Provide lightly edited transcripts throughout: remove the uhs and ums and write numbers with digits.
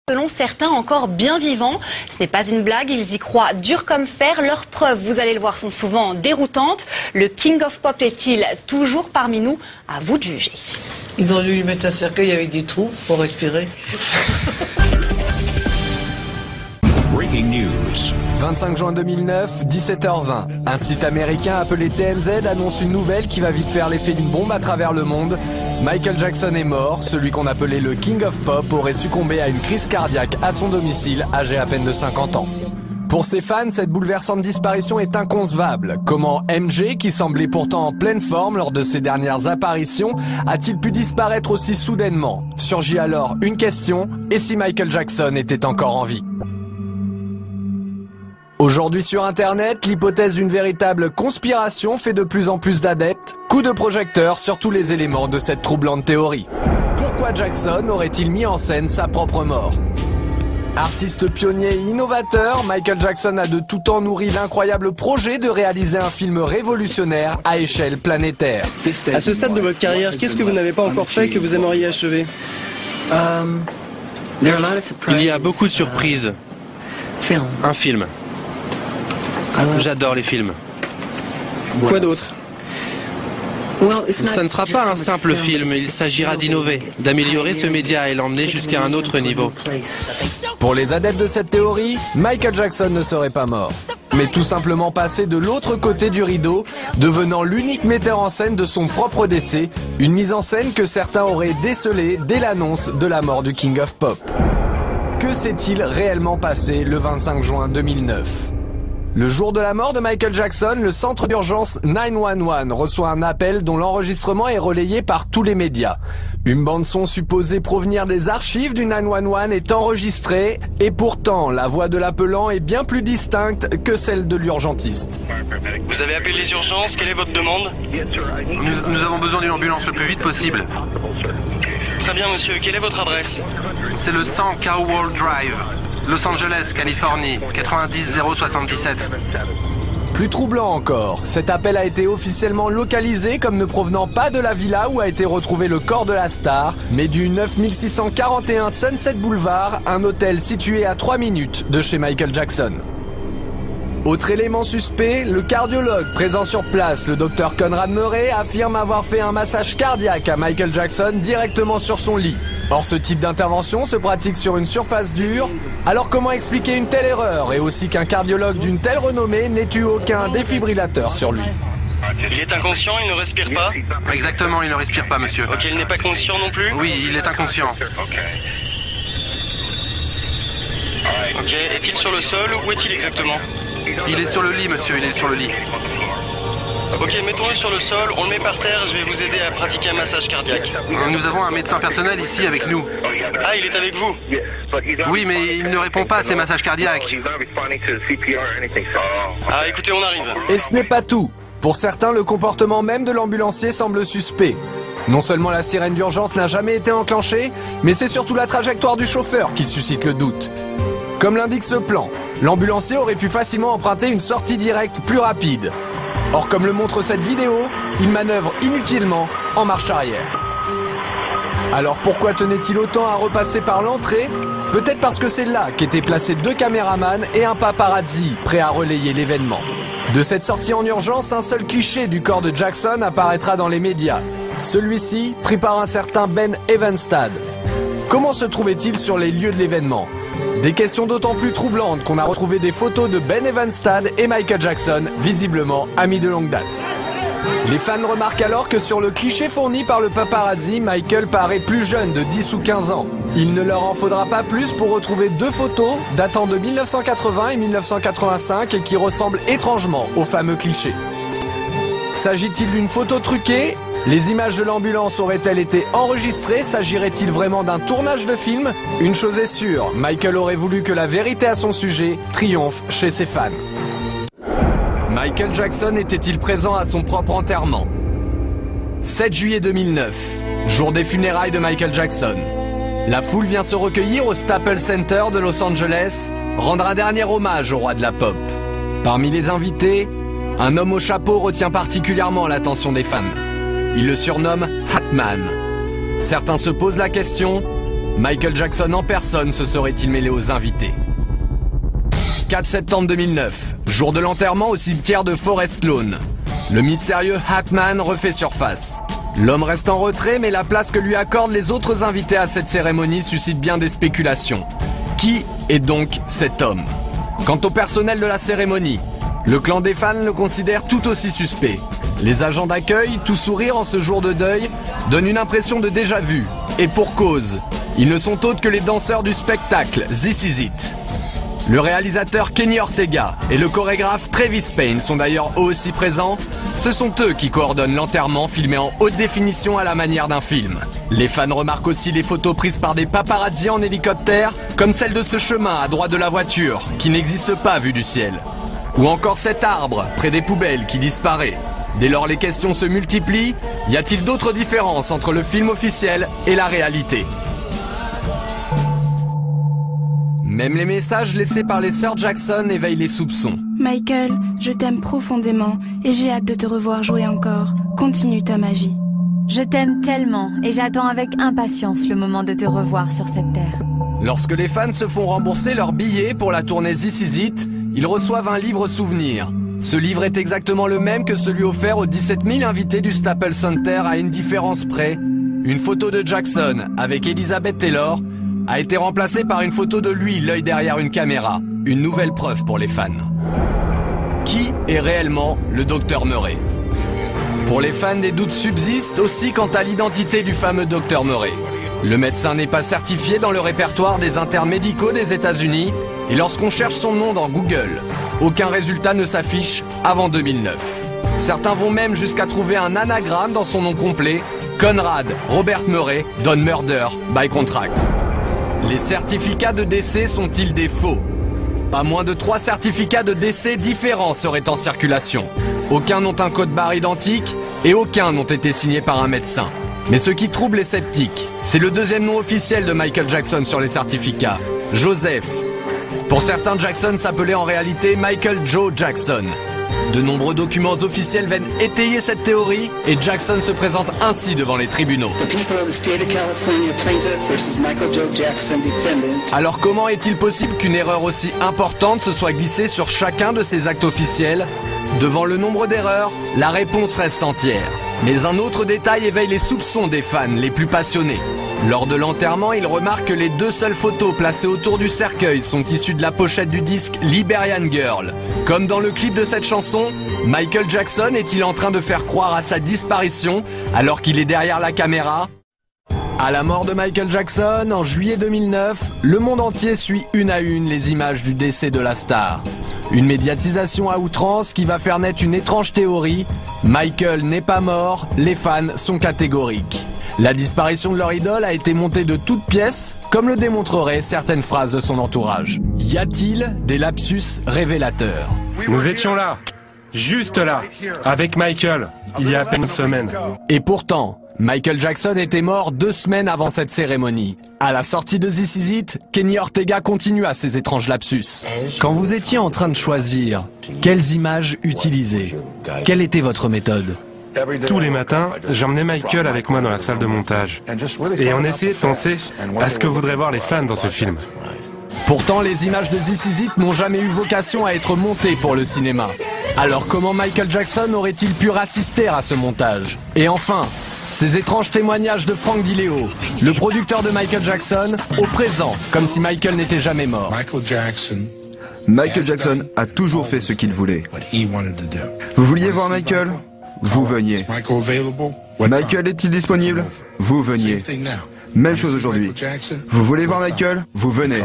Selon certains, encore bien vivants. Ce n'est pas une blague, ils y croient dur comme fer. Leurs preuves, vous allez le voir, sont souvent déroutantes. Le King of Pop est-il toujours parmi nous? À vous de juger. Ils ont dû lui mettre un cercueil avec des trous pour respirer. Breaking news. 25 juin 2009, 17h20. Un site américain appelé TMZ annonce une nouvelle qui va vite faire l'effet d'une bombe à travers le monde. Michael Jackson est mort. Celui qu'on appelait le King of Pop aurait succombé à une crise cardiaque à son domicile, âgé à peine de 50 ans. Pour ses fans, cette bouleversante disparition est inconcevable. Comment MJ, qui semblait pourtant en pleine forme lors de ses dernières apparitions, a-t-il pu disparaître aussi soudainement? Surgit alors une question, et si Michael Jackson était encore en vie? Aujourd'hui sur Internet, l'hypothèse d'une véritable conspiration fait de plus en plus d'adeptes. Coup de projecteur sur tous les éléments de cette troublante théorie. Pourquoi Jackson aurait-il mis en scène sa propre mort? Artiste pionnier et innovateur, Michael Jackson a de tout temps nourri l'incroyable projet de réaliser un film révolutionnaire à échelle planétaire. À ce stade de votre carrière, qu'est-ce que vous n'avez pas encore fait que vous aimeriez achever? Il y a beaucoup de surprises. Un film. J'adore les films. Quoi d'autre? Ça ne sera pas un simple film, il s'agira d'innover, d'améliorer ce média et l'emmener jusqu'à un autre niveau. Pour les adeptes de cette théorie, Michael Jackson ne serait pas mort, mais tout simplement passé de l'autre côté du rideau, devenant l'unique metteur en scène de son propre décès, une mise en scène que certains auraient décelée dès l'annonce de la mort du King of Pop. Que s'est-il réellement passé le 25 juin 2009 ? Le jour de la mort de Michael Jackson, le centre d'urgence 911 reçoit un appel dont l'enregistrement est relayé par tous les médias. Une bande-son supposée provenir des archives du 911 est enregistrée et pourtant la voix de l'appelant est bien plus distincte que celle de l'urgentiste. Vous avez appelé les urgences, quelle est votre demande? Nous avons besoin d'une ambulance le plus vite possible. Très bien monsieur, quelle est votre adresse? C'est le 100 Cowell Drive, Los Angeles, Californie, 90077. Plus troublant encore, cet appel a été officiellement localisé comme ne provenant pas de la villa où a été retrouvé le corps de la star, mais du 9641 Sunset Boulevard, un hôtel situé à 3 minutes de chez Michael Jackson. Autre élément suspect, le cardiologue présent sur place, le docteur Conrad Murray, affirme avoir fait un massage cardiaque à Michael Jackson directement sur son lit. Or, ce type d'intervention se pratique sur une surface dure. Alors comment expliquer une telle erreur et aussi qu'un cardiologue d'une telle renommée n'ait eu aucun défibrillateur sur lui? Il est inconscient, il ne respire pas? Exactement, il ne respire pas, monsieur. Ok, il n'est pas conscient non plus? Oui, il est inconscient. Ok, est-il sur le sol ou où est-il exactement? Il est sur le lit, monsieur, il est sur le lit. Ok, mettons-le sur le sol, on le met par terre, je vais vous aider à pratiquer un massage cardiaque. Nous avons un médecin personnel ici avec nous. Ah, il est avec vous? Oui, mais il ne répond pas à ces massages cardiaques. Ah, écoutez, on arrive. Et ce n'est pas tout. Pour certains, le comportement même de l'ambulancier semble suspect. Non seulement la sirène d'urgence n'a jamais été enclenchée, mais c'est surtout la trajectoire du chauffeur qui suscite le doute. Comme l'indique ce plan, l'ambulancier aurait pu facilement emprunter une sortie directe plus rapide. Or, comme le montre cette vidéo, il manœuvre inutilement en marche arrière. Alors pourquoi tenait-il autant à repasser par l'entrée? Peut-être parce que c'est là qu'étaient placés 2 caméramans et un paparazzi prêts à relayer l'événement. De cette sortie en urgence, un seul cliché du corps de Jackson apparaîtra dans les médias. Celui-ci pris par un certain Ben Evenstad. Comment se trouvait-il sur les lieux de l'événement? Des questions d'autant plus troublantes qu'on a retrouvé des photos de Ben Evenstad et Michael Jackson, visiblement amis de longue date. Les fans remarquent alors que sur le cliché fourni par le paparazzi, Michael paraît plus jeune de 10 ou 15 ans. Il ne leur en faudra pas plus pour retrouver 2 photos datant de 1980 et 1985 et qui ressemblent étrangement au fameux cliché. S'agit-il d'une photo truquée? Les images de l'ambulance auraient-elles été enregistrées? S'agirait-il vraiment d'un tournage de film? Une chose est sûre, Michael aurait voulu que la vérité à son sujet triomphe chez ses fans. Michael Jackson était-il présent à son propre enterrement? 7 juillet 2009, jour des funérailles de Michael Jackson. La foule vient se recueillir au Staples Center de Los Angeles, rendre un dernier hommage au roi de la pop. Parmi les invités, un homme au chapeau retient particulièrement l'attention des fans. Il le surnomme Hatman. Certains se posent la question, Michael Jackson en personne se serait-il mêlé aux invités. 4 septembre 2009, jour de l'enterrement au cimetière de Forest Lawn. Le mystérieux Hatman refait surface. L'homme reste en retrait, mais la place que lui accordent les autres invités à cette cérémonie suscite bien des spéculations. Qui est donc cet homme? Quant au personnel de la cérémonie, le clan des fans le considère tout aussi suspect. Les agents d'accueil, tout sourire en ce jour de deuil, donnent une impression de déjà-vu. Et pour cause, ils ne sont autres que les danseurs du spectacle This Is It. Le réalisateur Kenny Ortega et le chorégraphe Travis Payne sont d'ailleurs eux aussi présents. Ce sont eux qui coordonnent l'enterrement filmé en haute définition à la manière d'un film. Les fans remarquent aussi les photos prises par des paparazzis en hélicoptère, comme celle de ce chemin à droite de la voiture, qui n'existe pas vu du ciel. Ou encore cet arbre près des poubelles qui disparaît. Dès lors les questions se multiplient, y a-t-il d'autres différences entre le film officiel et la réalité? Même les messages laissés par les sœurs Jackson éveillent les soupçons. Michael, je t'aime profondément et j'ai hâte de te revoir jouer encore. Continue ta magie. Je t'aime tellement et j'attends avec impatience le moment de te revoir sur cette terre. Lorsque les fans se font rembourser leurs billets pour la tournée This Is It, ils reçoivent un livre souvenir. Ce livre est exactement le même que celui offert aux 17 000 invités du Staples Center à une différence près. Une photo de Jackson avec Elizabeth Taylor a été remplacée par une photo de lui, l'œil derrière une caméra. Une nouvelle preuve pour les fans. Qui est réellement le Dr Murray? Pour les fans, des doutes subsistent aussi quant à l'identité du fameux Dr Murray. Le médecin n'est pas certifié dans le répertoire des internes médicaux des États-Unis et lorsqu'on cherche son nom dans Google, aucun résultat ne s'affiche avant 2009. Certains vont même jusqu'à trouver un anagramme dans son nom complet, Conrad Robert Murray Don Murder by Contract. Les certificats de décès sont-ils des faux? Pas moins de 3 certificats de décès différents seraient en circulation. Aucun n'ont un code barre identique et aucun n'ont été signés par un médecin. Mais ce qui trouble les sceptiques, c'est le deuxième nom officiel de Michael Jackson sur les certificats, Joseph. Pour certains, Jackson s'appelait en réalité Michael Joe Jackson. De nombreux documents officiels viennent étayer cette théorie et Jackson se présente ainsi devant les tribunaux. Alors comment est-il possible qu'une erreur aussi importante se soit glissée sur chacun de ces actes officiels? Devant le nombre d'erreurs, la réponse reste entière. Mais un autre détail éveille les soupçons des fans les plus passionnés. Lors de l'enterrement, ils remarquent que les 2 seules photos placées autour du cercueil sont issues de la pochette du disque Liberian Girl. Comme dans le clip de cette chanson, Michael Jackson est-il en train de faire croire à sa disparition alors qu'il est derrière la caméra? À la mort de Michael Jackson, en juillet 2009, le monde entier suit une à une les images du décès de la star. Une médiatisation à outrance qui va faire naître une étrange théorie. Michael n'est pas mort, les fans sont catégoriques. La disparition de leur idole a été montée de toutes pièces, comme le démontreraient certaines phrases de son entourage. Y a-t-il des lapsus révélateurs? Nous étions là, juste là, avec Michael, il y a à peine une semaine. Et pourtant, Michael Jackson était mort 2 semaines avant cette cérémonie. À la sortie de This Is It, Kenny Ortega continua ses étranges lapsus. Quand vous étiez en train de choisir, quelles images utiliser? Quelle était votre méthode? Tous les matins, j'emmenais Michael avec moi dans la salle de montage. Et on essayait de penser à ce que voudraient voir les fans dans ce film. Pourtant, les images de This Is It n'ont jamais eu vocation à être montées pour le cinéma. Alors comment Michael Jackson aurait-il pu assister à ce montage? Et enfin, ces étranges témoignages de Frank DiLeo, le producteur de Michael Jackson, au présent, comme si Michael n'était jamais mort. Michael Jackson a toujours fait ce qu'il voulait. Vous vouliez voir Michael? Vous veniez. Michael est-il disponible? Vous veniez. Même chose aujourd'hui. Vous voulez voir Michael? Vous venez.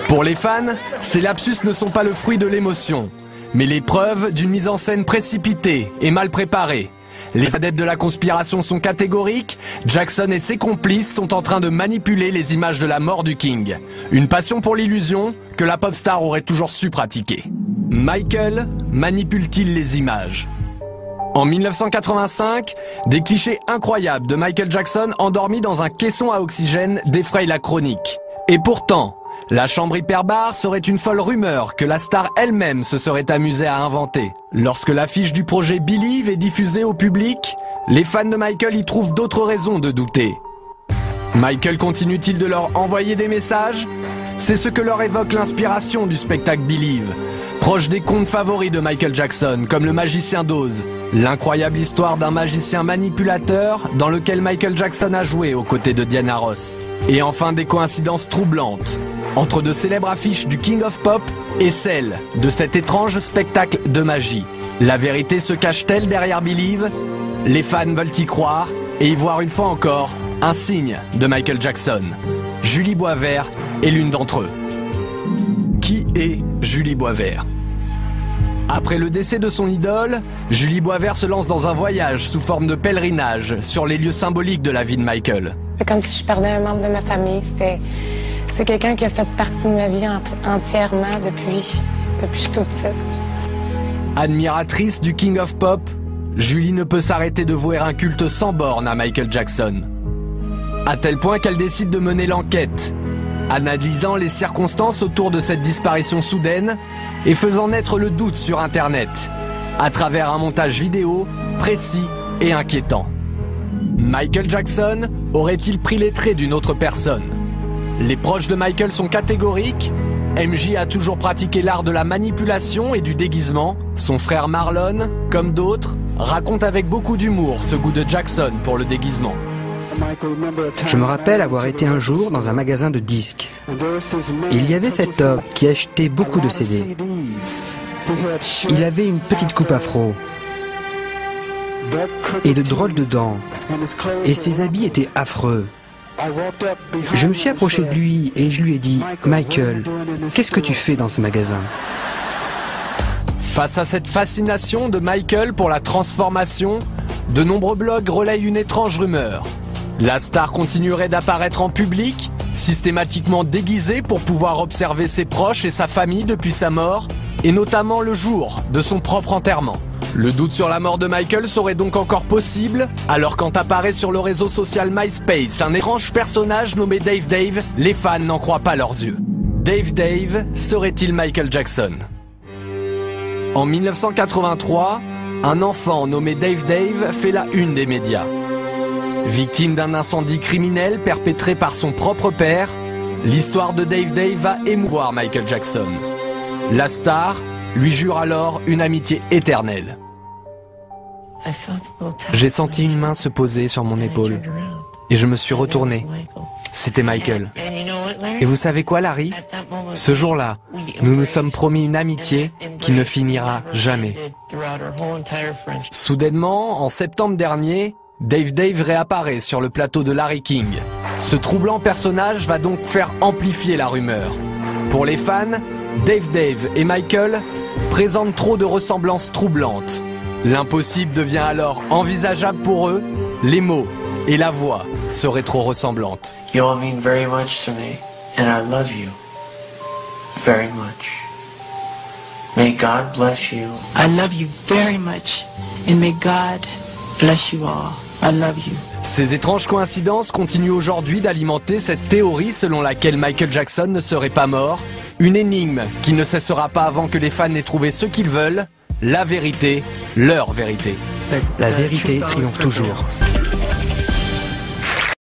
Pour les fans, ces lapsus ne sont pas le fruit de l'émotion, mais les preuves d'une mise en scène précipitée et mal préparée. Les adeptes de la conspiration sont catégoriques, Jackson et ses complices sont en train de manipuler les images de la mort du King. Une passion pour l'illusion que la pop star aurait toujours su pratiquer. Michael manipule-t-il les images? En 1985, des clichés incroyables de Michael Jackson endormi dans un caisson à oxygène défrayent la chronique. Et pourtant, la chambre hyperbare serait une folle rumeur que la star elle-même se serait amusée à inventer. Lorsque l'affiche du projet Believe est diffusée au public, les fans de Michael y trouvent d'autres raisons de douter. Michael continue-t-il de leur envoyer des messages? C'est ce que leur évoque l'inspiration du spectacle Believe, proche des contes favoris de Michael Jackson, comme Le Magicien d'Oz, l'incroyable histoire d'un magicien manipulateur dans lequel Michael Jackson a joué aux côtés de Diana Ross. Et enfin des coïncidences troublantes entre de célèbres affiches du King of Pop et celles de cet étrange spectacle de magie. La vérité se cache-t-elle derrière Believe? Les fans veulent y croire et y voir une fois encore un signe de Michael Jackson. Julie Boisvert est l'une d'entre eux. Qui est Julie Boisvert? Après le décès de son idole, Julie Boisvert se lance dans un voyage sous forme de pèlerinage sur les lieux symboliques de la vie de Michael. C'est comme si je perdais un membre de ma famille. C'est quelqu'un qui a fait partie de ma vie entièrement depuis que je suis toute petite. Admiratrice du King of Pop, Julie ne peut s'arrêter de vouer un culte sans borne à Michael Jackson. À tel point qu'elle décide de mener l'enquête, analysant les circonstances autour de cette disparition soudaine et faisant naître le doute sur Internet, à travers un montage vidéo précis et inquiétant. Michael Jackson aurait-il pris les traits d'une autre personne? Les proches de Michael sont catégoriques. MJ a toujours pratiqué l'art de la manipulation et du déguisement. Son frère Marlon, comme d'autres, raconte avec beaucoup d'humour ce goût de Jackson pour le déguisement. Je me rappelle avoir été un jour dans un magasin de disques. Il y avait cet homme qui achetait beaucoup de CD. Il avait une petite coupe afro et de drôles de dents. Et ses habits étaient affreux. Je me suis approché de lui et je lui ai dit « Michael, qu'est-ce que tu fais dans ce magasin ?» Face à cette fascination de Michael pour la transformation, de nombreux blogs relayent une étrange rumeur. La star continuerait d'apparaître en public, systématiquement déguisée pour pouvoir observer ses proches et sa famille depuis sa mort, et notamment le jour de son propre enterrement. Le doute sur la mort de Michael serait donc encore possible, alors quand apparaît sur le réseau social MySpace un étrange personnage nommé Dave Dave, les fans n'en croient pas leurs yeux. Dave Dave serait-il Michael Jackson? En 1983, un enfant nommé Dave Dave fait la une des médias. Victime d'un incendie criminel perpétré par son propre père, l'histoire de Dave Dave va émouvoir Michael Jackson. La star lui jure alors une amitié éternelle. J'ai senti une main se poser sur mon épaule et je me suis retourné. C'était Michael. Et vous savez quoi, Larry? Ce jour-là, nous nous sommes promis une amitié qui ne finira jamais. Soudainement, en septembre dernier, Dave Dave réapparaît sur le plateau de Larry King. Ce troublant personnage va donc faire amplifier la rumeur. Pour les fans, Dave Dave et Michael présentent trop de ressemblances troublantes. L'impossible devient alors envisageable pour eux, les mots et la voix seraient trop ressemblantes. You all mean very much to me, and I love you very much. May God bless you. I love you very much, and may God bless you all. I love you. Ces étranges coïncidences continuent aujourd'hui d'alimenter cette théorie selon laquelle Michael Jackson ne serait pas mort, une énigme qui ne cessera pas avant que les fans aient trouvé ce qu'ils veulent, la vérité, leur vérité. La vérité triomphe toujours.